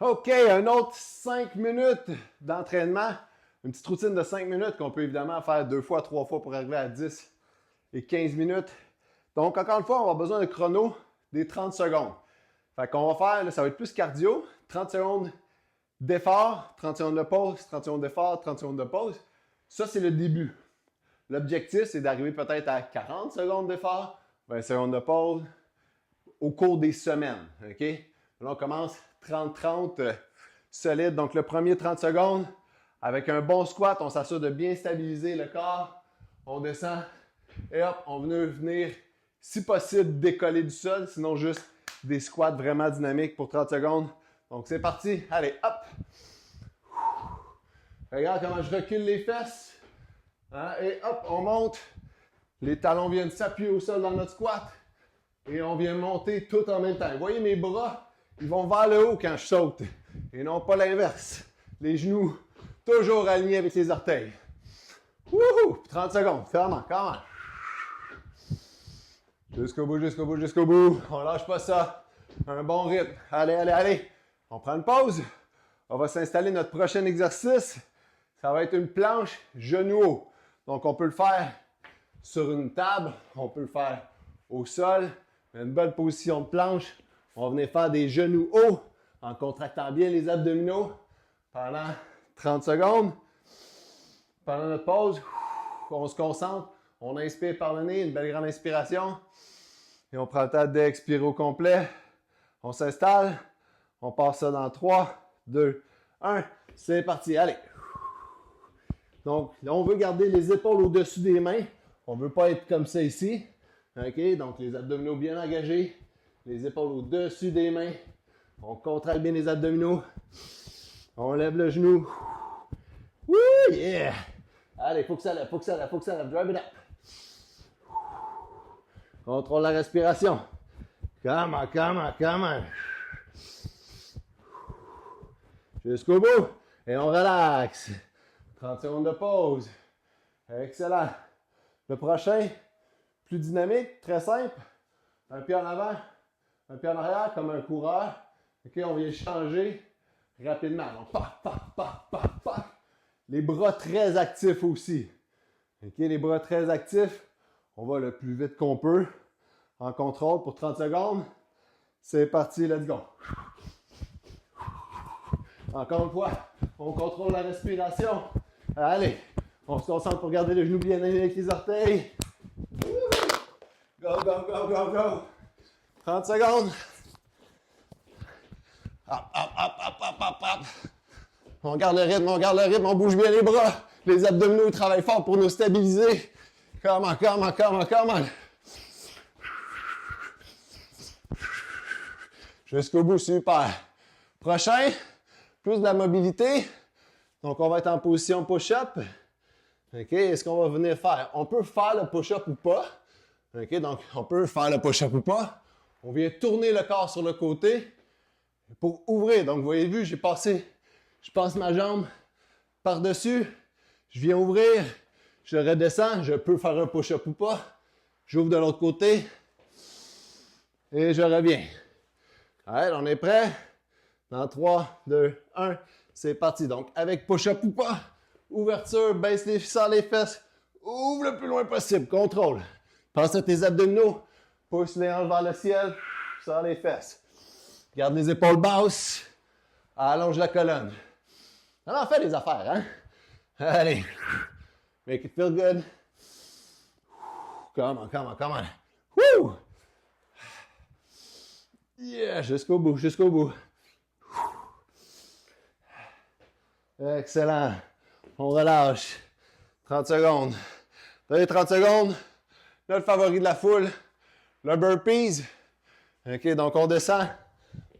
OK, un autre 5 minutes d'entraînement. Une petite routine de 5 minutes qu'on peut évidemment faire 2 fois, 3 fois pour arriver à 10 et 15 minutes. Donc, encore une fois, on va avoir besoin de chrono des 30 secondes. Fait qu'on va faire, là, ça va être plus cardio, 30 secondes d'effort, 30 secondes de pause, 30 secondes d'effort, 30 secondes de pause. Ça, c'est le début. L'objectif, c'est d'arriver peut-être à 40 secondes d'effort, 20 secondes de pause au cours des semaines. OK? Là, on commence 30-30 solide. Donc, le premier 30 secondes, avec un bon squat, on s'assure de bien stabiliser le corps. On descend et hop, on veut venir, si possible, décoller du sol, sinon juste des squats vraiment dynamiques pour 30 secondes. Donc, c'est parti. Allez, hop! Regarde comment je recule les fesses. Hein? Et hop, on monte. Les talons viennent s'appuyer au sol dans notre squat. Et on vient monter tout en même temps. Vous voyez mes bras, ils vont vers le haut quand je saute. Et non pas l'inverse. Les genoux toujours alignés avec les orteils. Wouhou! 30 secondes. Fermement, comment? Jusqu'au bout, jusqu'au bout, jusqu'au bout. On lâche pas ça. Un bon rythme. Allez, allez, allez. On prend une pause. On va s'installer notre prochain exercice. Ça va être une planche genou haut. Donc, on peut le faire sur une table. On peut le faire au sol. Une bonne position de planche. On va venir faire des genoux hauts en contractant bien les abdominaux pendant 30 secondes. Pendant notre pause, on se concentre. On inspire par le nez, une belle grande inspiration. Et on prend le temps d'expirer au complet. On s'installe. On passe ça dans 3, 2, 1. C'est parti. Allez. Donc, là, on veut garder les épaules au-dessus des mains. On ne veut pas être comme ça ici. OK? Donc, les abdominaux bien engagés. Les épaules au-dessus des mains. On contracte bien les abdominaux. On lève le genou. Wouh! Yeah! Allez, faut que ça lève, faut que ça lève, faut que ça lève. Drive it up. Contrôle la respiration. Come on, come on, come on. Jusqu'au bout. Et on relaxe. 30 secondes de pause. Excellent. Le prochain, plus dynamique, très simple. Un pied en avant, un pied en arrière, comme un coureur. OK, on vient changer rapidement. Donc, paf, paf, paf, paf, paf. Les bras très actifs aussi. OK, les bras très actifs. On va le plus vite qu'on peut. En contrôle pour 30 secondes. C'est parti, let's go. Encore une fois, on contrôle la respiration. Allez, on se concentre pour garder le genou bien aligné avec les orteils. Go, go, go, go, go. 30 secondes. Hop, hop, hop, hop, hop, hop, hop. On garde le rythme, on bouge bien les bras. Les abdominaux travaillent fort pour nous stabiliser. Come on, come on, come on, come on. Jusqu'au bout, super. Prochain, plus de la mobilité. Donc, on va être en position push-up. OK, est-ce qu'on va venir faire? On peut faire le push-up ou pas. OK, donc, on peut faire le push-up ou pas. On vient tourner le corps sur le côté pour ouvrir. Donc, vous voyez vu, je passe ma jambe par-dessus. Je viens ouvrir. Je redescends. Je peux faire un push-up ou pas. J'ouvre de l'autre côté. Et je reviens. Allez, on est prêt? Dans 3, 2, 1, c'est parti. Donc, avec push-up ou pas, ouverture, baisse les fesses, ouvre le plus loin possible, contrôle. Passe à tes abdominaux, pousse les hanches vers le ciel, sors les fesses. Garde les épaules basses, allonge la colonne. On en fait des affaires, hein? Allez, make it feel good. Come on, come on, come on. Woo! Yeah, jusqu'au bout, jusqu'au bout. Excellent. On relâche. 30 secondes. Dans les 30 secondes, notre favori de la foule, le burpees. OK, donc on descend.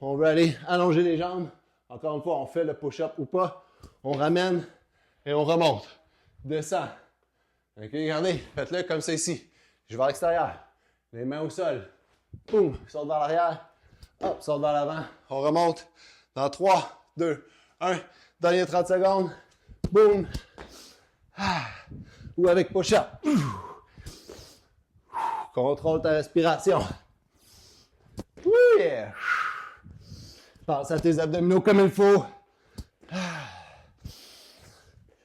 On veut aller allonger les jambes. Encore une fois, on fait le push-up ou pas. On ramène et on remonte. Descend. OK, regardez, faites-le comme ça ici. Je vais à l'extérieur. Les mains au sol. Boum, saute vers l'arrière. Hop, saute vers l'avant. On remonte. Dans 3, 2, 1. Dernier 30 secondes. Boum. Ah. Ou avec push-up. Contrôle ta respiration. Yeah. Pense à tes abdominaux comme il faut.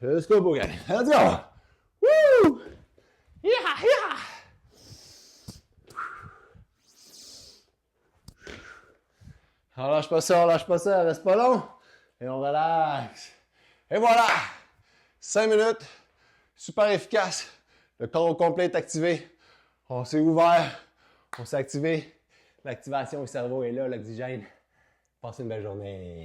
Jusqu'au bout, gang. Let's go! Woo! Yeah, yeah! On lâche pas ça, reste pas long. Et on relaxe. Et voilà! 5 minutes. Super efficace. Le corps au complet est activé. On s'est ouvert. On s'est activé. L'activation au cerveau est là, l'oxygène. Passez une belle journée.